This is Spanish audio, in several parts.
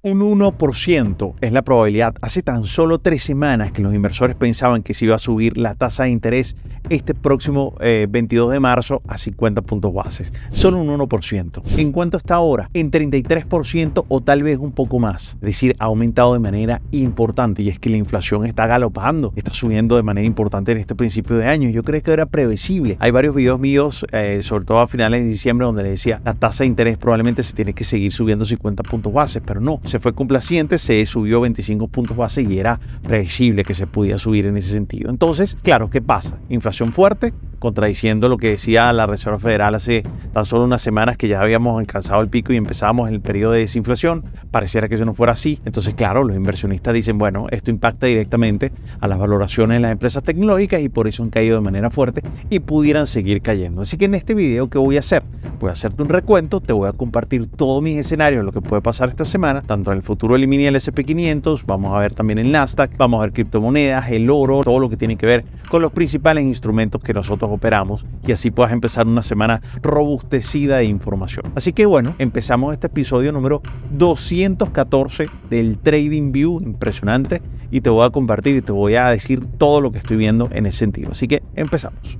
Un 1% es la probabilidad. Hace tan solo 3 semanas que los inversores pensaban que se iba a subir la tasa de interés este próximo 22 de marzo a 50 puntos bases. Solo un 1%. ¿En cuánto está ahora? En 33% o tal vez un poco más. Es decir, ha aumentado de manera importante, y es que la inflación está galopando, está subiendo de manera importante en este principio de año. Yo creo que era previsible. Hay varios videos míos, sobre todo a finales de diciembre, donde le decía la tasa de interés probablemente se tiene que seguir subiendo 50 puntos bases, pero no. Se fue complaciente, se subió 25 puntos base y era previsible que se podía subir en ese sentido. Entonces, claro, ¿qué pasa? Inflación fuerte, contradiciendo lo que decía la Reserva Federal hace tan solo unas semanas, que ya habíamos alcanzado el pico y empezábamos el periodo de desinflación. Pareciera que eso no fuera así. Entonces, claro, los inversionistas dicen, bueno, esto impacta directamente a las valoraciones de las empresas tecnológicas y por eso han caído de manera fuerte y pudieran seguir cayendo. Así que en este video, ¿qué voy a hacer? Voy a hacerte un recuento, te voy a compartir todos mis escenarios de lo que puede pasar esta semana, tanto en el futuro del mini, el S&P 500, vamos a ver también el Nasdaq, vamos a ver criptomonedas, el oro, todo lo que tiene que ver con los principales instrumentos que nosotros operamos, y así puedas empezar una semana robustecida de información. Así que bueno, empezamos este episodio número 214 del TradingView, impresionante, y te voy a compartir y te voy a decir todo lo que estoy viendo en ese sentido. Así que empezamos.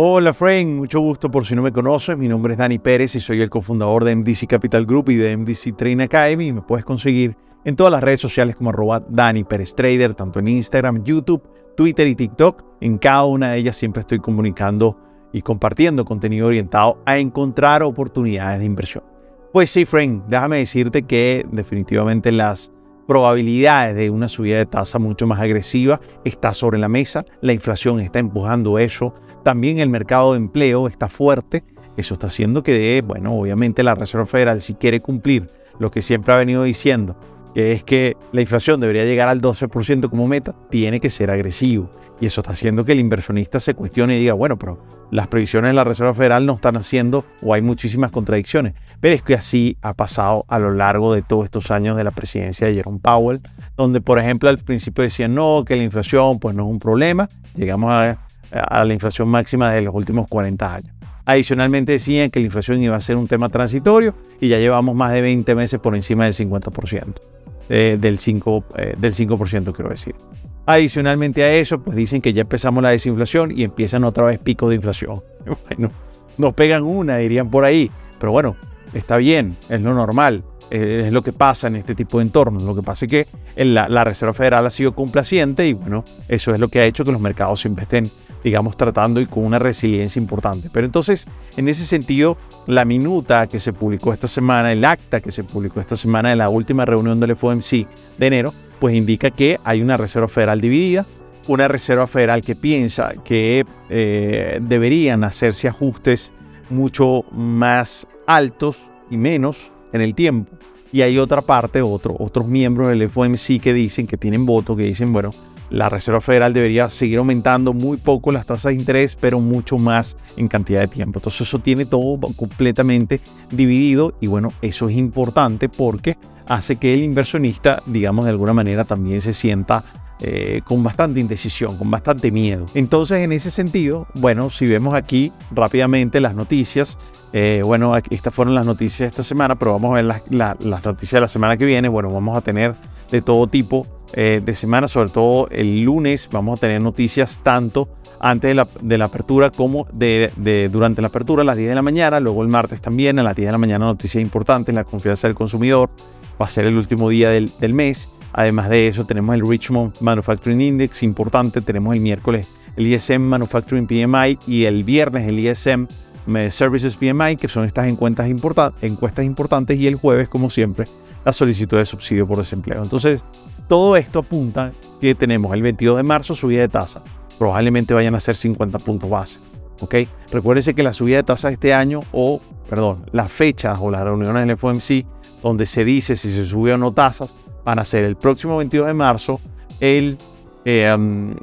Hola friend, mucho gusto. Por si no me conoces, mi nombre es Dani Pérez y soy el cofundador de MDC Capital Group y de MDC Trading Academy, y me puedes conseguir en todas las redes sociales como @DaniPerezTrader, tanto en Instagram, YouTube, Twitter y TikTok. En cada una de ellas siempre estoy comunicando y compartiendo contenido orientado a encontrar oportunidades de inversión. Pues sí, friend, déjame decirte que definitivamente las probabilidades de una subida de tasa mucho más agresiva está sobre la mesa. La inflación está empujando eso. También el mercado de empleo está fuerte. Eso está haciendo que, bueno, obviamente la Reserva Federal, si quiere cumplir lo que siempre ha venido diciendo, que es que la inflación debería llegar al 12% como meta, tiene que ser agresivo. Y eso está haciendo que el inversionista se cuestione y diga, bueno, pero las previsiones de la Reserva Federal no están haciendo, o hay muchísimas contradicciones. Pero es que así ha pasado a lo largo de todos estos años de la presidencia de Jerome Powell, donde, por ejemplo, al principio decían no, que la inflación pues no es un problema. Llegamos a la inflación máxima de los últimos 40 años. Adicionalmente decían que la inflación iba a ser un tema transitorio y ya llevamos más de 20 meses por encima del 50%, del 5% quiero decir. Adicionalmente a eso, pues dicen que ya empezamos la desinflación y empiezan otra vez picos de inflación. Bueno, nos pegan una, dirían por ahí, pero bueno, está bien, es lo normal, es lo que pasa en este tipo de entornos. Lo que pasa es que la Reserva Federal ha sido complaciente y bueno, eso es lo que ha hecho que los mercados siempre estén, digamos, tratando y con una resiliencia importante. Pero entonces, en ese sentido, la minuta que se publicó esta semana, el acta que se publicó esta semana de la última reunión del FOMC de enero, pues indica que hay una Reserva Federal dividida, una Reserva Federal que piensa que deberían hacerse ajustes mucho más altos y menos en el tiempo. Y hay otra parte, otros miembros del FOMC que dicen, que tienen voto, que dicen, bueno, la Reserva Federal debería seguir aumentando muy poco las tasas de interés, pero mucho más en cantidad de tiempo. Entonces eso tiene todo completamente dividido y bueno, eso es importante porque hace que el inversionista, digamos, de alguna manera también se sienta con bastante indecisión, con bastante miedo. Entonces, en ese sentido, bueno, si vemos aquí rápidamente las noticias, bueno, estas fueron las noticias de esta semana, pero vamos a ver las noticias de la semana que viene. Bueno, vamos a tener de todo tipo de semana, sobre todo el lunes vamos a tener noticias tanto antes de la apertura como durante la apertura a las 10 de la mañana, luego el martes también a las 10 de la mañana noticias importantes, la confianza del consumidor, va a ser el último día del mes. Además de eso tenemos el Richmond Manufacturing Index importante, tenemos el miércoles el ISM Manufacturing PMI y el viernes el ISM Services PMI, que son estas encuestas importantes, y el jueves, como siempre, la solicitud de subsidio por desempleo. Entonces, todo esto apunta que tenemos el 22 de marzo subida de tasa. Probablemente vayan a ser 50 puntos base. ¿Ok? Recuérdense que la subida de tasa de este año, las fechas o las reuniones del FOMC, donde se dice si se sube o no tasas, van a ser el próximo 22 de marzo, el 3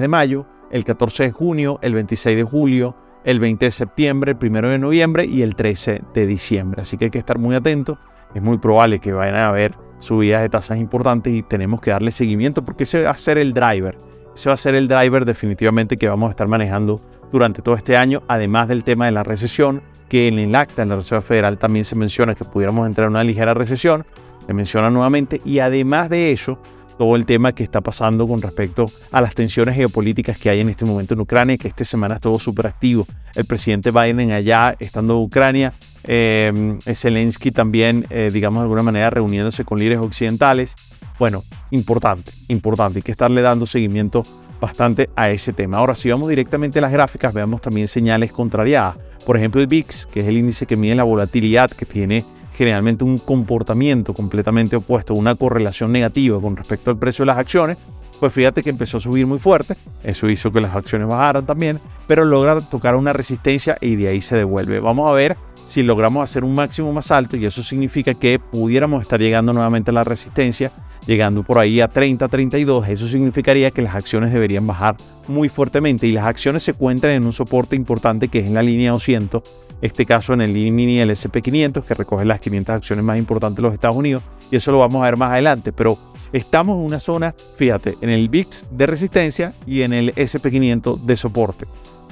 de mayo, el 14 de junio, el 26 de julio, el 20 de septiembre, el 1 de noviembre y el 13 de diciembre. Así que hay que estar muy atentos. Es muy probable que vayan a haber subidas de tasas importantes y tenemos que darle seguimiento porque ese va a ser el driver. ese va a ser el driver definitivamente que vamos a estar manejando durante todo este año, además del tema de la recesión, que en el acta de la Reserva Federal también se menciona que pudiéramos entrar en una ligera recesión, se menciona nuevamente, y además de eso, todo el tema que está pasando con respecto a las tensiones geopolíticas que hay en este momento en Ucrania, que esta semana estuvo súper activo. El presidente Biden allá, estando en Ucrania, Zelensky también, digamos de alguna manera, reuniéndose con líderes occidentales. Bueno, importante, hay que estarle dando seguimiento bastante a ese tema. Ahora, si vamos directamente a las gráficas, veamos también señales contrariadas. Por ejemplo, el VIX, que es el índice que mide la volatilidad, que tiene generalmente un comportamiento completamente opuesto, una correlación negativa con respecto al precio de las acciones, pues fíjate que empezó a subir muy fuerte. Eso hizo que las acciones bajaran también, pero logra tocar una resistencia y de ahí se devuelve. Vamos a ver si logramos hacer un máximo más alto, y eso significa que pudiéramos estar llegando nuevamente a la resistencia, llegando por ahí a 30, 32. Eso significaría que las acciones deberían bajar muy fuertemente, y las acciones se encuentran en un soporte importante que es en la línea 200, este caso en el mini el SP500, que recoge las 500 acciones más importantes de los Estados Unidos, y eso lo vamos a ver más adelante. Pero estamos en una zona, fíjate, en el VIX de resistencia y en el SP500 de soporte.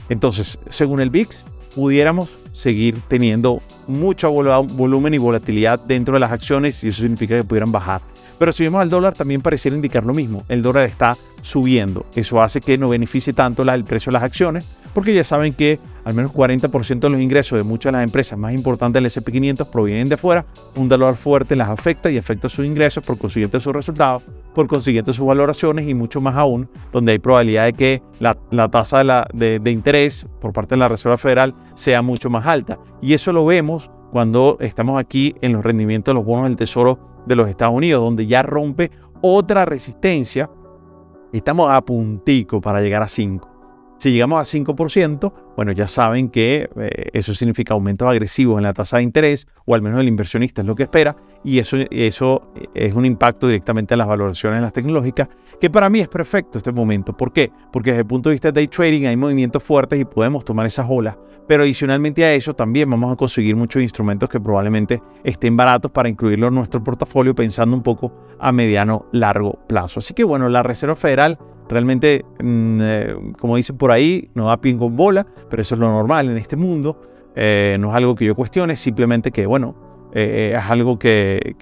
Entonces, según el VIX, pudiéramos seguir teniendo mucho volumen y volatilidad dentro de las acciones, y eso significa que pudieran bajar. Pero si vemos al dólar, también pareciera indicar lo mismo. El dólar está subiendo. Eso hace que no beneficie tanto el precio de las acciones, porque ya saben que al menos 40% de los ingresos de muchas de las empresas más importantes del S&P500 provienen de afuera. Un dólar fuerte las afecta y afecta sus ingresos, por consiguiente sus resultados, por consiguiente sus valoraciones, y mucho más aún, donde hay probabilidad de que la tasa de interés por parte de la Reserva Federal sea mucho más alta. Y eso lo vemos cuando estamos aquí en los rendimientos de los bonos del Tesoro de los Estados Unidos, donde ya rompe otra resistencia. Estamos a puntico para llegar a 5. Si llegamos a 5%, bueno, ya saben que eso significa aumentos agresivos en la tasa de interés, o al menos el inversionista es lo que espera, y eso es un impacto directamente a las valoraciones de las tecnológicas, que para mí es perfecto este momento. ¿Por qué? Porque desde el punto de vista de day trading hay movimientos fuertes y podemos tomar esas olas, pero adicionalmente a eso también vamos a conseguir muchos instrumentos que probablemente estén baratos para incluirlo en nuestro portafolio, pensando un poco a mediano largo plazo. Así que bueno, la Reserva Federal realmente, como dicen por ahí, no da pie con bola, pero eso es lo normal en este mundo. No es algo que yo cuestione, simplemente que, bueno, es algo que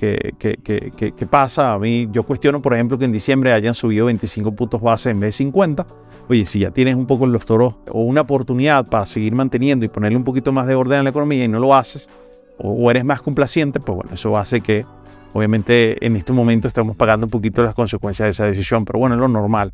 pasa. A mí, yo cuestiono, por ejemplo, que en diciembre hayan subido 25 puntos base en vez de 50. Oye, si ya tienes un poco en los toros o una oportunidad para seguir manteniendo y ponerle un poquito más de orden a la economía y no lo haces, o eres más complaciente, pues bueno, eso hace que, obviamente, en este momento estamos pagando un poquito las consecuencias de esa decisión, pero bueno, es lo normal.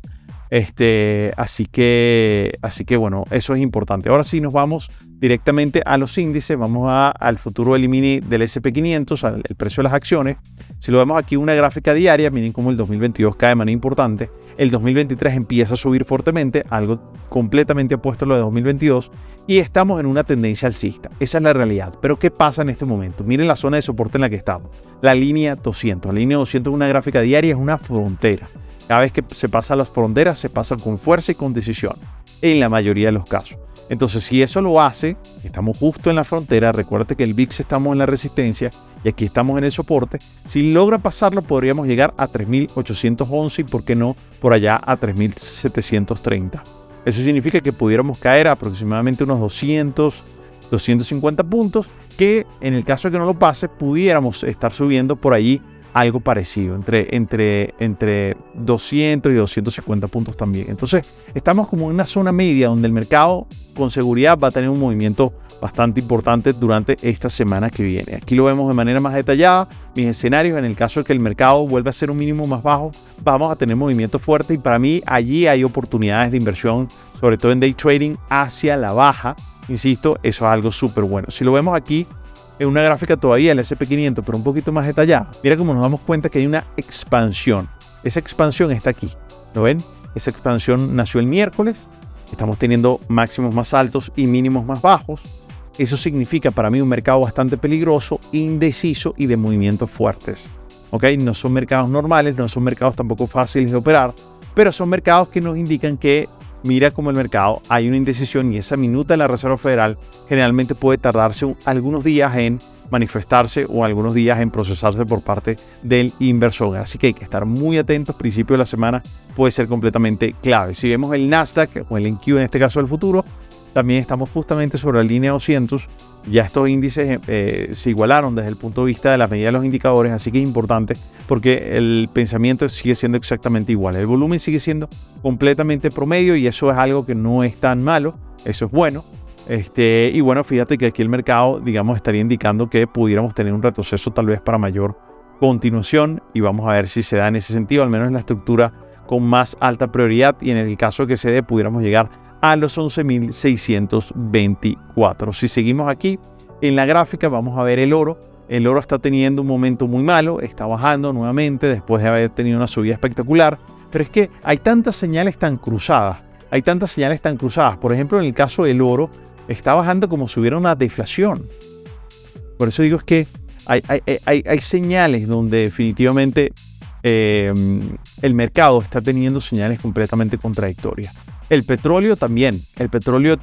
Así que bueno, eso es importante. Ahora sí nos vamos directamente a los índices. Vamos al futuro del mini del SP500, el precio de las acciones. Si lo vemos aquí una gráfica diaria, miren cómo el 2022 cae de manera importante. El 2023 empieza a subir fuertemente, algo completamente opuesto a lo de 2022, y estamos en una tendencia alcista. Esa es la realidad. Pero ¿qué pasa en este momento? Miren la zona de soporte en la que estamos. La línea 200. La línea 200 es una gráfica diaria, es una frontera. Cada vez que se pasa las fronteras, se pasa con fuerza y con decisión, en la mayoría de los casos. Entonces, si eso lo hace, estamos justo en la frontera. Recuerda que el VIX estamos en la resistencia y aquí estamos en el soporte. Si logra pasarlo, podríamos llegar a 3.811 y, ¿por qué no, por allá a 3.730? Eso significa que pudiéramos caer a aproximadamente unos 200, 250 puntos, que en el caso de que no lo pase, pudiéramos estar subiendo por allí algo parecido, entre 200 y 250 puntos también. Entonces, estamos como en una zona media donde el mercado con seguridad va a tener un movimiento bastante importante durante esta semana que viene. Aquí lo vemos de manera más detallada. Mis escenarios, en el caso de que el mercado vuelva a ser un mínimo más bajo, vamos a tener movimiento fuerte, y para mí allí hay oportunidades de inversión, sobre todo en day trading hacia la baja. Insisto, eso es algo súper bueno. Si lo vemos aquí en una gráfica todavía el SP500, pero un poquito más detallada, mira cómo nos damos cuenta que hay una expansión. Esa expansión está aquí, ¿lo ven? Esa expansión nació el miércoles. Estamos teniendo máximos más altos y mínimos más bajos. Eso significa para mí un mercado bastante peligroso, indeciso y de movimientos fuertes. ¿Ok? No son mercados normales, no son mercados tampoco fáciles de operar, pero son mercados que nos indican que, mira cómo el mercado hay una indecisión, y esa minuta de la Reserva Federal generalmente puede tardarse algunos días en manifestarse o algunos días en procesarse por parte del inversor. Así que hay que estar muy atentos. Principio de la semana puede ser completamente clave. Si vemos el Nasdaq o el NQ en este caso del futuro, también estamos justamente sobre la línea 200. Ya estos índices se igualaron desde el punto de vista de la medida de los indicadores, así que es importante porque el pensamiento sigue siendo exactamente igual. El volumen sigue siendo completamente promedio y eso es algo que no es tan malo, eso es bueno. Y bueno, fíjate que aquí el mercado, digamos, estaría indicando que pudiéramos tener un retroceso tal vez para mayor continuación y vamos a ver si se da en ese sentido, al menos en la estructura con más alta prioridad, y en el caso que se dé pudiéramos llegar a los 11.624. Si seguimos aquí en la gráfica vamos a ver el oro. El oro está teniendo un momento muy malo, está bajando nuevamente después de haber tenido una subida espectacular, pero es que hay tantas señales tan cruzadas, Por ejemplo, en el caso del oro está bajando como si hubiera una deflación. Por eso digo es que hay señales donde definitivamente el mercado está teniendo señales completamente contradictorias. El petróleo también. El petróleo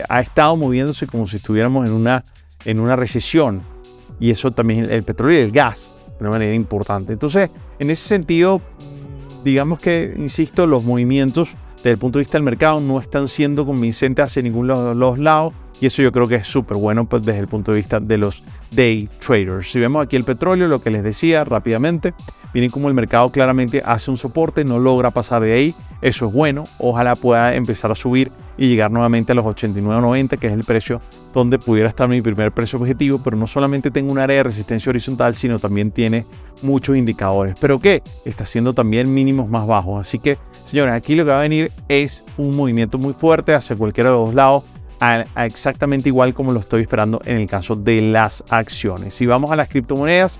ha estado moviéndose como si estuviéramos en una recesión. Y eso también, el petróleo y el gas, de una manera importante. Entonces, en ese sentido, digamos que, insisto, los movimientos desde el punto de vista del mercado no están siendo convincentes hacia ninguno de los lados. Y eso yo creo que es súper bueno pues, desde el punto de vista de los day traders. Si vemos aquí el petróleo, lo que les decía rápidamente, miren cómo el mercado claramente hace un soporte, no logra pasar de ahí. Eso es bueno. Ojalá pueda empezar a subir y llegar nuevamente a los 89.90, que es el precio donde pudiera estar mi primer precio objetivo. Pero no solamente tengo un área de resistencia horizontal, sino también tiene muchos indicadores. Pero que está haciendo también mínimos más bajos. Así que, señores, aquí lo que va a venir es un movimiento muy fuerte hacia cualquiera de los dos lados. Exactamente igual como lo estoy esperando en el caso de las acciones. Si vamos a las criptomonedas,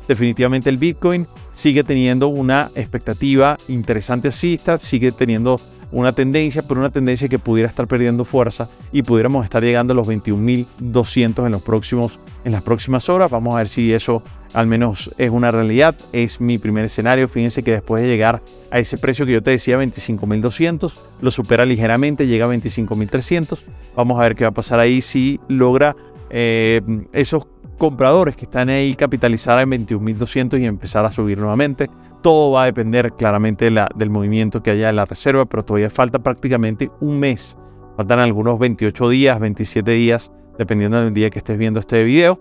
definitivamente el Bitcoin sigue teniendo una expectativa interesante alcista, sigue teniendo una tendencia, pero una tendencia que pudiera estar perdiendo fuerza y pudiéramos estar llegando a los 21.200 en las próximas horas. Vamos a ver si eso al menos es una realidad. Es mi primer escenario. Fíjense que después de llegar a ese precio que yo te decía, 25.200, lo supera ligeramente, llega a 25.300. Vamos a ver qué va a pasar ahí si logra esos compradores que están ahí capitalizar en 21.200 y empezar a subir nuevamente. Todo va a depender claramente del movimiento que haya en la reserva, pero todavía falta prácticamente un mes. Faltan algunos 28 días, 27 días, dependiendo del día que estés viendo este video,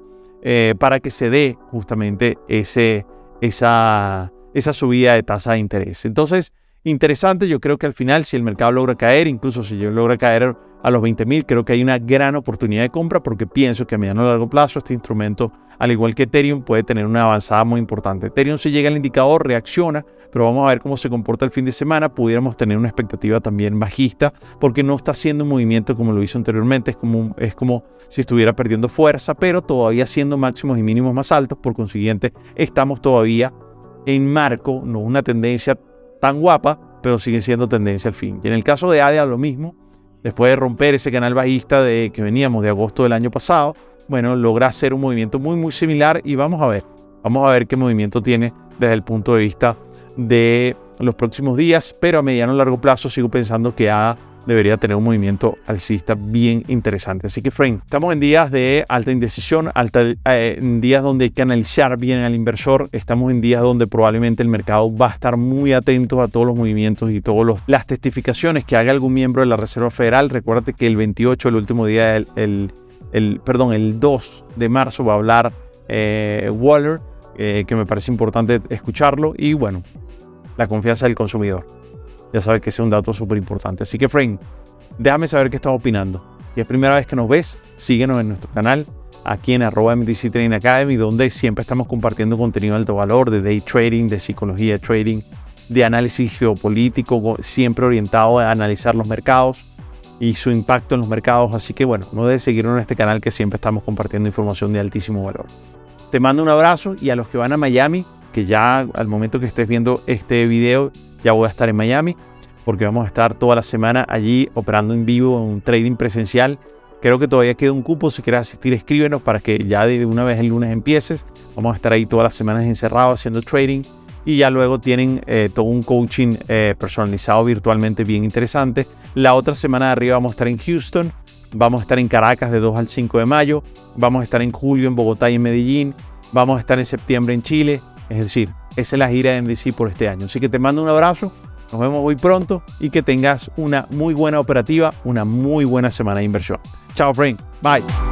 para que se dé justamente esa subida de tasa de interés. Entonces, interesante, yo creo que al final, si el mercado logra caer, incluso si yo logra caer a los 20.000, creo que hay una gran oportunidad de compra porque pienso que a mediano y largo plazo este instrumento, al igual que Ethereum, puede tener una avanzada muy importante. Ethereum, si llega al indicador, reacciona, pero vamos a ver cómo se comporta el fin de semana. Pudiéramos tener una expectativa también bajista porque no está haciendo un movimiento como lo hizo anteriormente. Es como si estuviera perdiendo fuerza, pero todavía haciendo máximos y mínimos más altos. Por consiguiente, estamos todavía en marco, no una tendencia tan guapa, pero sigue siendo tendencia al fin. Y en el caso de ADA, lo mismo. Después de romper ese canal bajista que veníamos de agosto del año pasado, bueno, logra hacer un movimiento muy similar y vamos a ver qué movimiento tiene desde el punto de vista de los próximos días, pero a mediano y largo plazo sigo pensando que ADA debería tener un movimiento alcista bien interesante. Así que, Frank, estamos en días de alta indecisión, en días donde hay que analizar bien al inversor. Estamos en días donde probablemente el mercado va a estar muy atento a todos los movimientos y todas las testificaciones que haga algún miembro de la Reserva Federal. Recuérdate que el 28, el último día, el 2 de marzo va a hablar Waller, que me parece importante escucharlo. Y bueno, la confianza del consumidor. Ya sabes que ese es un dato súper importante. Así que, Frank, déjame saber qué estás opinando. Si es primera vez que nos ves, síguenos en nuestro canal, aquí en @MDC Trading Academy, donde siempre estamos compartiendo contenido de alto valor, de day trading, de psicología de trading, de análisis geopolítico, siempre orientado a analizar los mercados y su impacto en los mercados. Así que, bueno, no debes seguirnos en este canal que siempre estamos compartiendo información de altísimo valor. Te mando un abrazo y a los que van a Miami, que ya al momento que estés viendo este video, ya voy a estar en Miami porque vamos a estar toda la semana allí operando en vivo en un trading presencial. Creo que todavía queda un cupo. Si quieres asistir, escríbenos para que ya de una vez el lunes empieces. Vamos a estar ahí todas las semanas encerrados haciendo trading y ya luego tienen todo un coaching personalizado virtualmente bien interesante. La otra semana de arriba vamos a estar en Houston, vamos a estar en Caracas de 2 al 5 de mayo, vamos a estar en julio en Bogotá y en Medellín, vamos a estar en septiembre en Chile. Es decir, esa es la gira de MDC por este año. Así que te mando un abrazo, nos vemos muy pronto y que tengas una muy buena operativa, una muy buena semana de inversión. Chao, friend. Bye.